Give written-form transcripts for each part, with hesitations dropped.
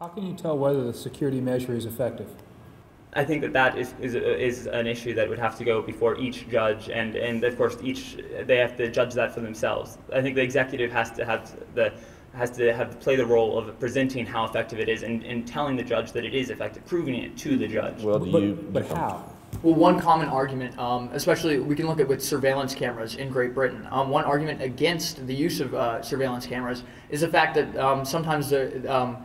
How can you tell whether the security measure is effective? I think that is an issue that would have to go before each judge, and of course they have to judge that for themselves. I think the executive has to play the role of presenting how effective it is and telling the judge that it is effective, proving it to the judge. Well, but how? Well, one common argument, especially we can look at with surveillance cameras in Great Britain, one argument against the use of surveillance cameras is the fact that sometimes the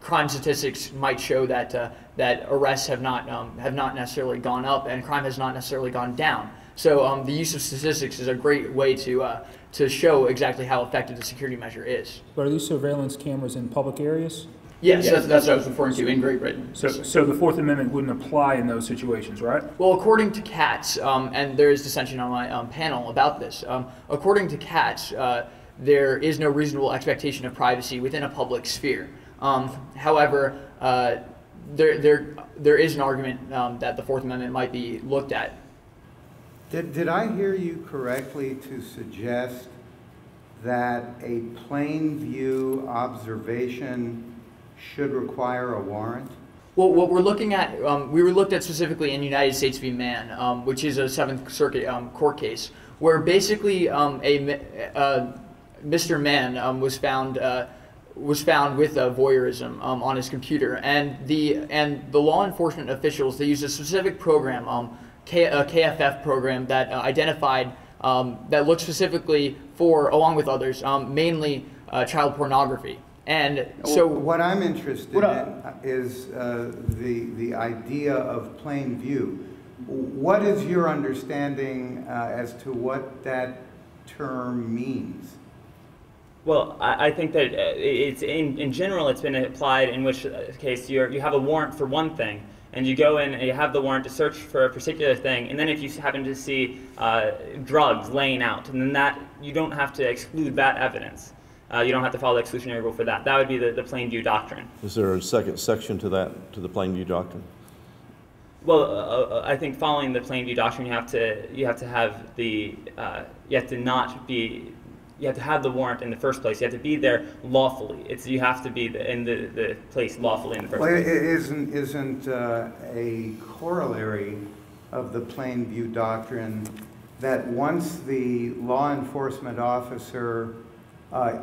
crime statistics might show that that arrests have not necessarily gone up and crime has not necessarily gone down. So the use of statistics is a great way to show exactly how effective the security measure is. But are these surveillance cameras in public areas? Yes, that's what I was referring to in Great Britain. So the Fourth Amendment wouldn't apply in those situations, right? Well, according to Katz, and there is dissension on my panel about this, according to Katz, there is no reasonable expectation of privacy within a public sphere. However, there is an argument that the Fourth Amendment might be looked at. Did I hear you correctly to suggest that a plain view observation should require a warrant? Well, what we're looking at, we were looked at specifically in United States v. Mann, which is a Seventh Circuit court case, where basically Mr. Mann was found with voyeurism on his computer, and the law enforcement officials, they used a specific program, a KFF program that identified that looked specifically for, along with others, mainly child pornography. And so what I'm interested in is the idea of plain view. What is your understanding as to what that term means? Well, I think that it's in general it's been applied in which case you have a warrant for one thing, and you go in and you have the warrant to search for a particular thing, and then if you happen to see drugs laying out, and then that you don't have to exclude that evidence. You don't have to follow the exclusionary rule for that. That would be the plain view doctrine. Is there a second section to that, to the plain view doctrine? Well, I think following the plain view doctrine, you have to have the you have to have the warrant in the first place. You have to be there lawfully. You have to be in the place lawfully in the first place. Isn't a corollary of the plain view doctrine that once the law enforcement officer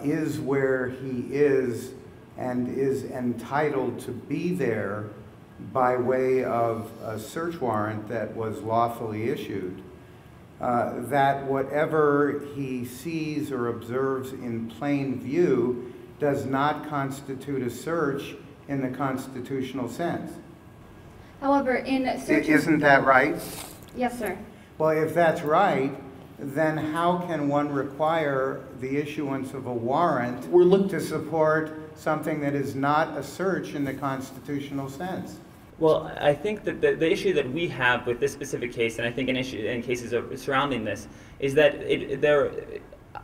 is where he is and is entitled to be there by way of a search warrant that was lawfully issued, that whatever he sees or observes in plain view does not constitute a search in the constitutional sense? However, in searches... Isn't that right? Yes, sir. Well, if that's right, then how can one require the issuance of a warrant to support something that is not a search in the constitutional sense? Well, I think that the issue that we have with this specific case, and I think in cases surrounding this, is that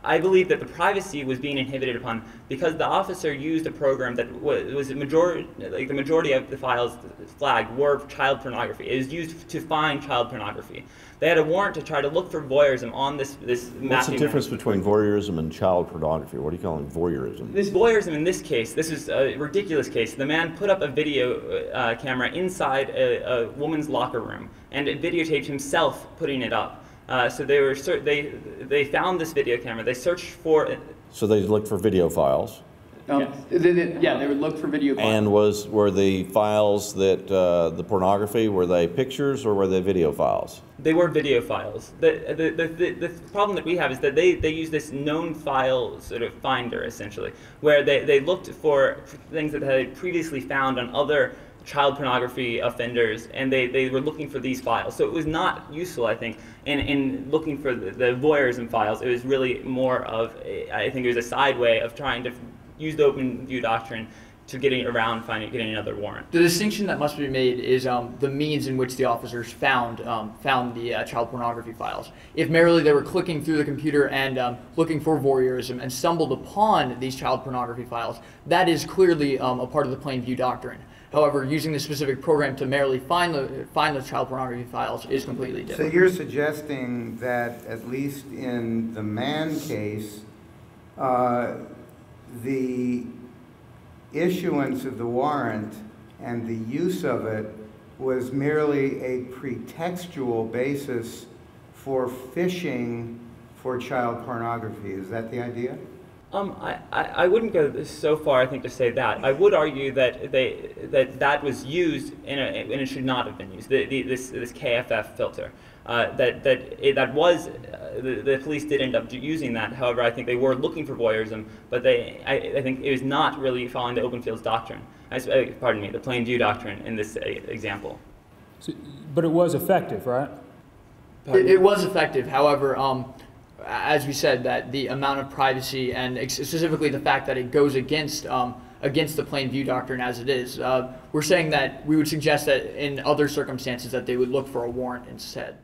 I believe that the privacy was being inhibited upon because the officer used a program that was the majority of the files flagged were child pornography. It was used to find child pornography. They had a warrant to try to look for voyeurism on this mapping. What's the difference between voyeurism and child pornography? What do you call it, voyeurism? This voyeurism in this case, this is a ridiculous case. The man put up a video camera inside a woman's locker room, and it videotaped himself putting it up. So they found this video camera. They searched for it. So they looked for video files. Yes. They would look for video files. And were the files that the pornography, were they pictures or were they video files? They were video files. The problem that we have is that they use this known file sort of finder essentially, where they looked for things that they had previously found on other child pornography offenders, and they were looking for these files. So it was not useful, I think, in looking for the voyeurism files. It was really more of, I think it was a side way of trying to use the open view doctrine to getting around getting another warrant. The distinction that must be made is the means in which the officers found the child pornography files. If merely they were clicking through the computer and looking for voyeurism and stumbled upon these child pornography files, that is clearly a part of the plain view doctrine. However, using the specific program to merely find those child pornography files is completely different. So you're suggesting that, at least in the Mann case, the issuance of the warrant and the use of it was merely a pretextual basis for fishing for child pornography. Is that the idea? I wouldn't go so far, I think, to say that. I would argue that that was used and it should not have been used. This KFF filter. The police did end up using that. However, I think they were looking for voyeurism, but I think it was not really following the Open-Fields doctrine. Pardon me, the plain view doctrine in this example. So, but it was effective, right? It was effective. However, as we said, that the amount of privacy and specifically the fact that it goes against the plain view doctrine as it is, we're saying that we would suggest that in other circumstances that they would look for a warrant instead.